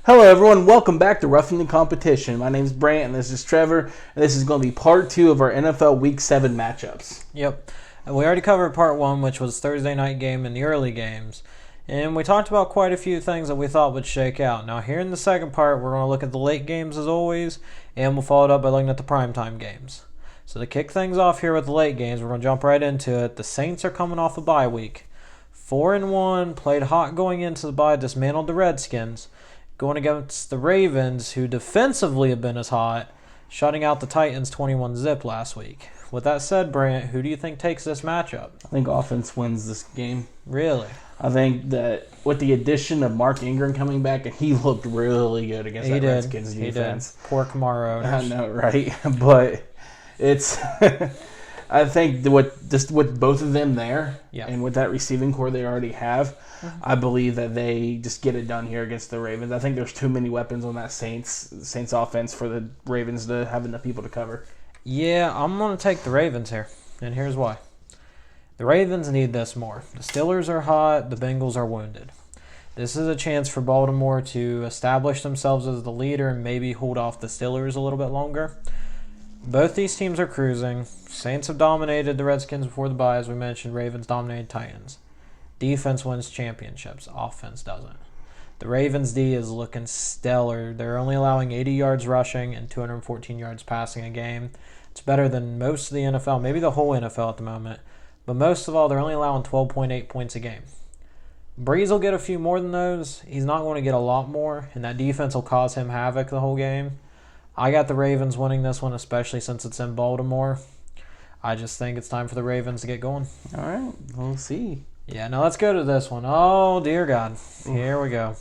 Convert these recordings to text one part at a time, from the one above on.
Hello, everyone. Welcome back to Roughing the Competition. My name's Brant, and this is Trevor. And this is going to be part 2 of our NFL Week 7 matchups. Yep. And we already covered part 1, which was Thursday night game and the early games. And we talked about quite a few things that we thought would shake out. Now, here in the second part, we're going to look at the late games as always, and we'll follow it up by looking at the primetime games. So to kick things off here with the late games, we're going to jump right into it. The Saints are coming off a bye week. 4-1, played hot going into the bye, dismantled the Redskins. Going against the Ravens, who defensively have been as hot, shutting out the Titans 21-0 last week. With that said, Brant, who do you think takes this matchup? I think offense wins this game. Really? I think that with the addition of Mark Ingram coming back, and he looked really good against that Redskins defense. He did. Poor Kamara owners. I know, right? But it's... I think with both of them there, and with that receiving core they already have, I believe that they just get it done here against the Ravens. I think there's too many weapons on that Saints offense for the Ravens to have enough people to cover. Yeah, I'm going to take the Ravens here, and here's why. The Ravens need this more. The Steelers are hot, the Bengals are wounded. This is a chance for Baltimore to establish themselves as the leader and maybe hold off the Steelers a little bit longer. Both these teams are cruising. Saints have dominated the Redskins before the bye, as we mentioned. Ravens dominated Titans. Defense wins championships. Offense doesn't. The Ravens' D is looking stellar. They're only allowing 80 yards rushing and 214 yards passing a game. It's better than most of the NFL, maybe the whole NFL at the moment. But most of all, they're only allowing 12.8 points a game. Breeze will get a few more than those. He's not going to get a lot more, and that defense will cause him havoc the whole game. I got the Ravens winning this one, especially since it's in Baltimore. I just think it's time for the Ravens to get going. All right, we'll see. Yeah, now let's go to this one. Oh, dear God. Here we go.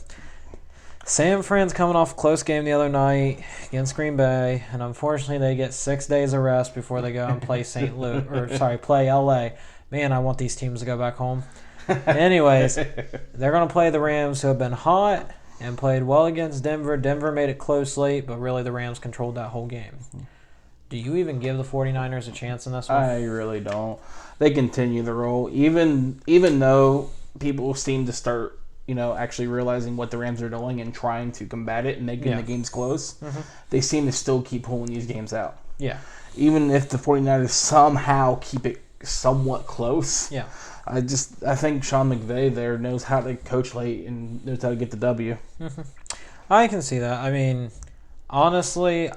San Fran's coming off a close game the other night against Green Bay, and unfortunately they get 6 days of rest before they go and play play LA. Man, I want these teams to go back home. Anyways, they're going to play the Rams, who have been hot and played well against Denver. Denver made it close late, but really the Rams controlled that whole game. Do you even give the 49ers a chance in this one? I really don't. They continue the roll. Even though people seem to start, actually realizing what the Rams are doing and trying to combat it and making the games close, they seem to still keep pulling these games out. Yeah. Even if the 49ers somehow keep it somewhat close. Yeah. I think Sean McVay there knows how to coach late and knows how to get the W. I can see that. I mean, honestly,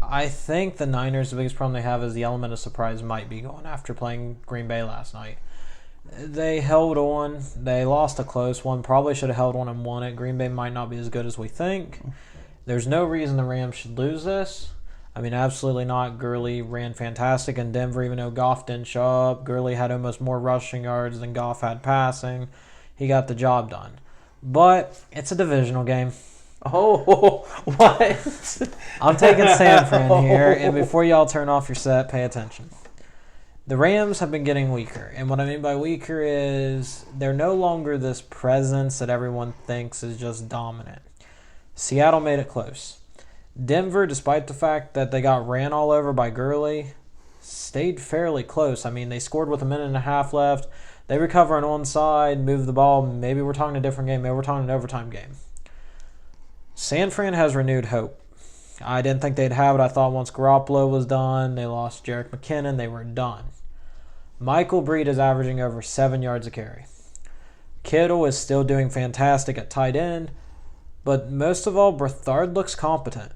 I think the Niners, the biggest problem they have is the element of surprise might be going after playing Green Bay last night. They held on. They lost a close one. Probably should have held on and won it. Green Bay might not be as good as we think. There's no reason the Rams should lose this. I mean, absolutely not. Gurley ran fantastic in Denver, even though Goff didn't show up. Gurley had almost more rushing yards than Goff had passing. He got the job done. But it's a divisional game. Oh, what? I'm taking San Fran here, and before y'all turn off your set, pay attention. The Rams have been getting weaker, and what I mean by weaker is they're no longer this presence that everyone thinks is just dominant. Seattle made it close. Denver, despite the fact that they got ran all over by Gurley, stayed fairly close. I mean, they scored with a minute and a half left. They recover an onside, move the ball. Maybe we're talking a different game. Maybe we're talking an overtime game. San Fran has renewed hope. I didn't think they'd have it. I thought once Garoppolo was done, they lost Jerick McKinnon, they were done. Michael Breed is averaging over 7 yards a carry. Kittle is still doing fantastic at tight end, but most of all, Berthard looks competent.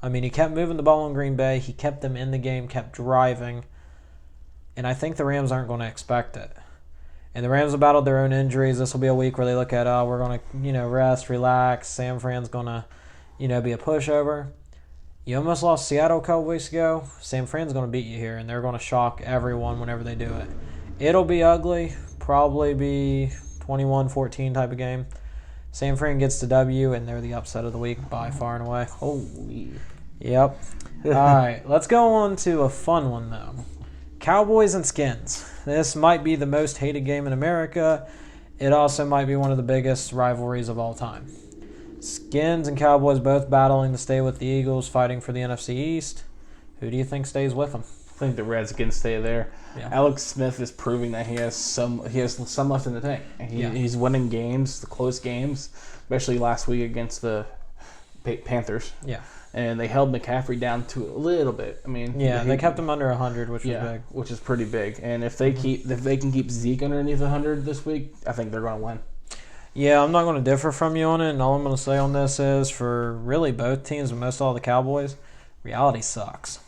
I mean, he kept moving the ball in Green Bay. He kept them in the game, kept driving. And I think the Rams aren't going to expect it. And the Rams have battled their own injuries. This will be a week where they look at, we're going to, rest, relax. San Fran's going to, be a pushover. You almost lost Seattle a couple weeks ago. San Fran's going to beat you here, and they're going to shock everyone whenever they do it. It'll be ugly. Probably be 21-14 type of game. San Fran gets the W, and they're the upset of the week by far and away. Holy. Yep. All right, let's go on to a fun one, though. Cowboys and Skins. This might be the most hated game in America. It also might be one of the biggest rivalries of all time. Skins and Cowboys both battling to stay with the Eagles, fighting for the NFC East. Who do you think stays with them? I think the Redskins stay there. Yeah. Alex Smith is proving that he has some left in the tank. He's winning games, the close games, especially last week against the Panthers. Yeah. And they held McCaffrey down to a little bit. I mean, they kept him under 100, which was big. Which is pretty big. And if they can keep Zeke underneath 100 this week, I think they're going to win. Yeah, I'm not going to differ from you on it. And all I'm going to say on this is, for really both teams and most all the Cowboys, reality sucks.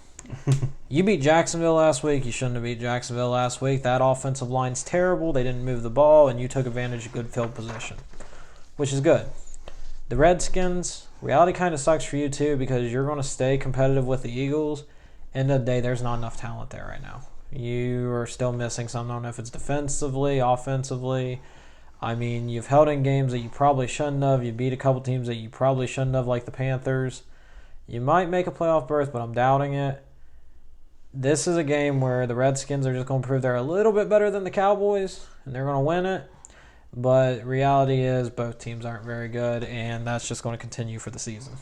You beat Jacksonville last week. You shouldn't have beat Jacksonville last week. That offensive line's terrible. They didn't move the ball, and you took advantage of good field position, which is good. The Redskins, reality kind of sucks for you too, because you're going to stay competitive with the Eagles. End of the day, there's not enough talent there right now. You are still missing something. I don't know if it's defensively, offensively. I mean, you've held in games that you probably shouldn't have. You beat a couple teams that you probably shouldn't have, like the Panthers. You might make a playoff berth, but I'm doubting it. This is a game where the Redskins are just going to prove they're a little bit better than the Cowboys, and they're going to win it. But reality is both teams aren't very good, and that's just going to continue for the season.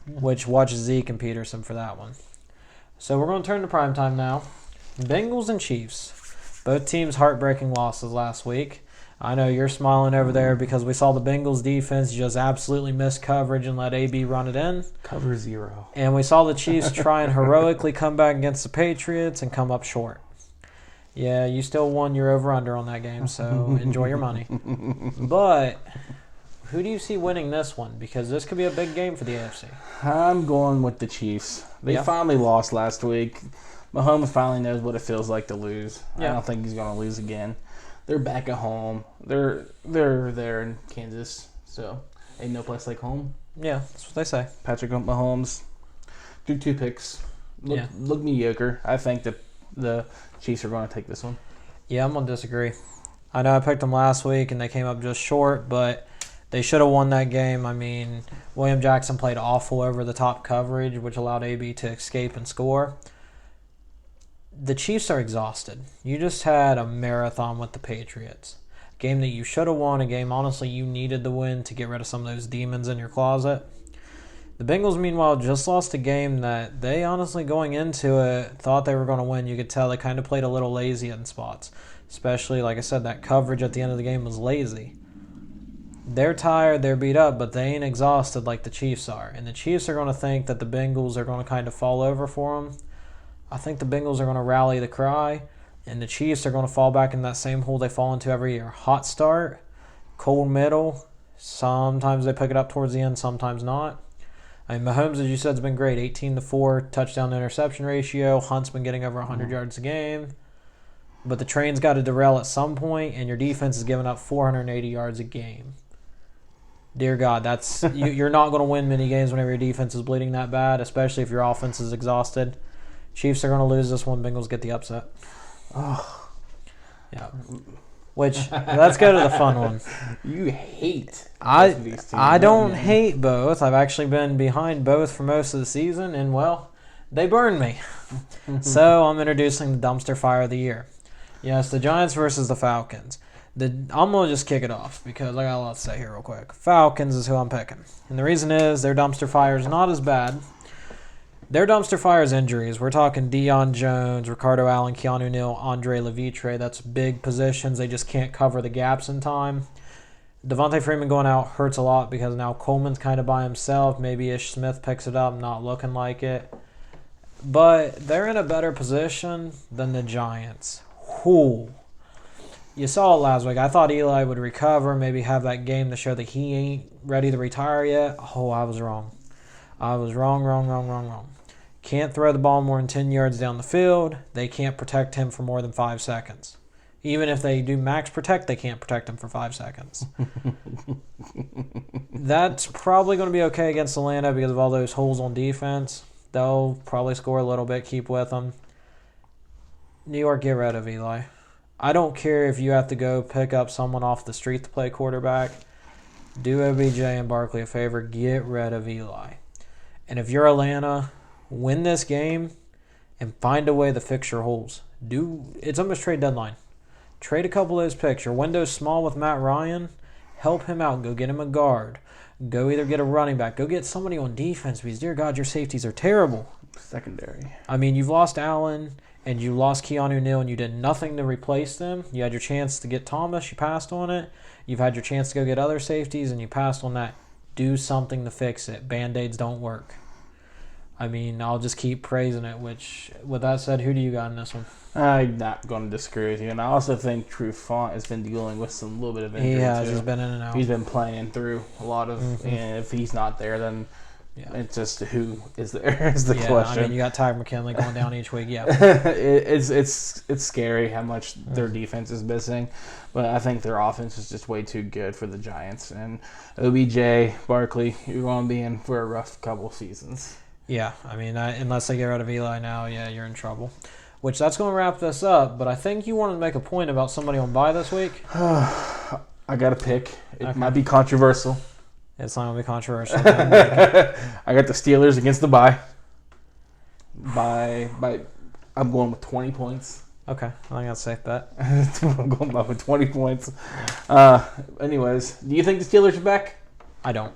Which, watch Zeke and Peterson for that one. So we're going to turn to primetime now. Bengals and Chiefs. Both teams heartbreaking losses last week. I know you're smiling over there because we saw the Bengals defense just absolutely miss coverage and let AB run it in. Cover 0. And we saw the Chiefs try and heroically come back against the Patriots and come up short. Yeah, you still won your over-under on that game, so enjoy your money. But who do you see winning this one? Because this could be a big game for the AFC. I'm going with the Chiefs. They finally lost last week. Mahomes finally knows what it feels like to lose. I don't think he's going to lose again. They're back at home. They're there in Kansas, so ain't no place like home. Yeah, that's what they say. Patrick Mahomes threw 2 picks. Look mediocre. I think that the Chiefs are going to take this one. Yeah, I'm going to disagree. I know I picked them last week, and they came up just short, but they should have won that game. I mean, William Jackson played awful over the top coverage, which allowed AB to escape and score. The Chiefs are exhausted. You just had a marathon with the Patriots. A game that you should have won, a game, honestly, you needed to win to get rid of some of those demons in your closet. The Bengals, meanwhile, just lost a game that they, honestly, going into it, thought they were going to win. You could tell they kind of played a little lazy in spots. Especially, like I said, that coverage at the end of the game was lazy. They're tired, they're beat up, but they ain't exhausted like the Chiefs are. And the Chiefs are going to think that the Bengals are going to kind of fall over for them. I think the Bengals are going to rally the cry, and the Chiefs are going to fall back in that same hole they fall into every year. Hot start, cold middle. Sometimes they pick it up towards the end, sometimes not. I mean, Mahomes, as you said, has been great. 18-4 touchdown to interception ratio. Hunt's been getting over 100 yards a game. But the train's got to derail at some point, and your defense is giving up 480 yards a game. Dear God, that's you're not going to win many games whenever your defense is bleeding that bad, especially if your offense is exhausted. Chiefs are going to lose this one. Bengals get the upset. Oh. Yeah. Which, let's go to the fun one. You hate these teams. I don't hate both. I've actually been behind both for most of the season, and, well, they burned me. So I'm introducing the dumpster fire of the year. Yes, the Giants versus the Falcons. I'm going to just kick it off because I got a lot to say here real quick. Falcons is who I'm picking. And the reason is their dumpster fire is not as bad. Their dumpster fire is injuries. We're talking Deion Jones, Ricardo Allen, Keanu Neal, Andre Levitre. That's big positions. They just can't cover the gaps in time. Devontae Freeman going out hurts a lot because now Coleman's kind of by himself. Maybe Ish Smith picks it up, not looking like it. But they're in a better position than the Giants. Who? You saw it last week. I thought Eli would recover, maybe have that game to show that he ain't ready to retire yet. Oh, I was wrong. I was wrong. Can't throw the ball more than 10 yards down the field. They can't protect him for more than 5 seconds. Even if they do max protect, they can't protect him for 5 seconds. That's probably going to be okay against Atlanta because of all those holes on defense. They'll probably score a little bit, keep with them. New York, get rid of Eli. I don't care if you have to go pick up someone off the street to play quarterback. Do OBJ and Barkley a favor. Get rid of Eli. And if you're Atlanta, win this game and find a way to fix your holes. It's almost trade deadline. Trade a couple of those picks. Your window's small with Matt Ryan. Help him out. Go get him a guard. Go either get a running back. Go get somebody on defense because, dear God, your safeties are terrible. Secondary. I mean, you've lost Allen and you lost Keanu Neal and you did nothing to replace them. You had your chance to get Thomas. You passed on it. You've had your chance to go get other safeties and you passed on that. do something to fix it. Band-Aids don't work. I mean, I'll just keep praising it, which, with that said, who do you got in this one? I'm not going to disagree with you. And I also think True Font has been dealing with some little bit of injury, He has. too. He's been in and out. He's been playing through a lot of, and if he's not there, then it's just who is there is the question. I mean, you got Ty McKinley going down each week, it's scary how much their defense is missing, but I think their offense is just way too good for the Giants. And OBJ, Barkley, you're going to be in for a rough couple seasons. Yeah, I mean, unless they get rid of Eli now, you're in trouble. Which, that's going to wrap this up, but I think you wanted to make a point about somebody on bye this week. I got a pick. It might be controversial. It's not going to be controversial. I got the Steelers against the bye. I'm going with 20 points. Okay, I think that's a safe bet. I'm going with 20 points. Anyways, do you think the Steelers are back? I don't.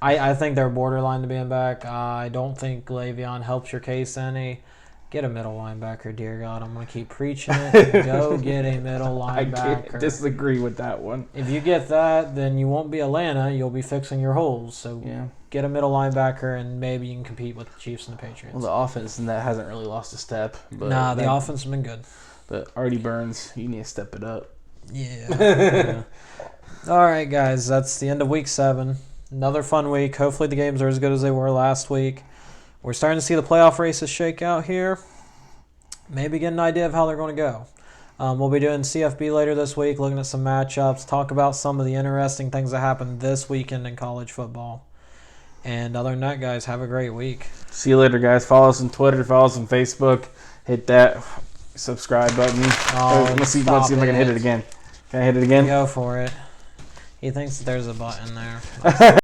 I think they're borderline to being back. I don't think Le'Veon helps your case any. Get a middle linebacker, dear God. I'm going to keep preaching it. Go get a middle linebacker. I can't disagree with that one. If you get that, then you won't be Atlanta. You'll be fixing your holes. So get a middle linebacker, and maybe you can compete with the Chiefs and the Patriots. Well, the offense and that hasn't really lost a step. But the offense has been good. But Artie Burns, you need to step it up. Yeah. All right, guys. That's the end of Week 7. Another fun week. Hopefully the games are as good as they were last week. We're starting to see the playoff races shake out here. Maybe get an idea of how they're going to go. We'll be doing CFB later this week, looking at some matchups, talk about some of the interesting things that happened this weekend in college football. And other than that, guys, have a great week. See you later, guys. Follow us on Twitter, follow us on Facebook. Hit that subscribe button. Let's see if I can hit it again. Can I hit it again? Go for it. He thinks there's a button there.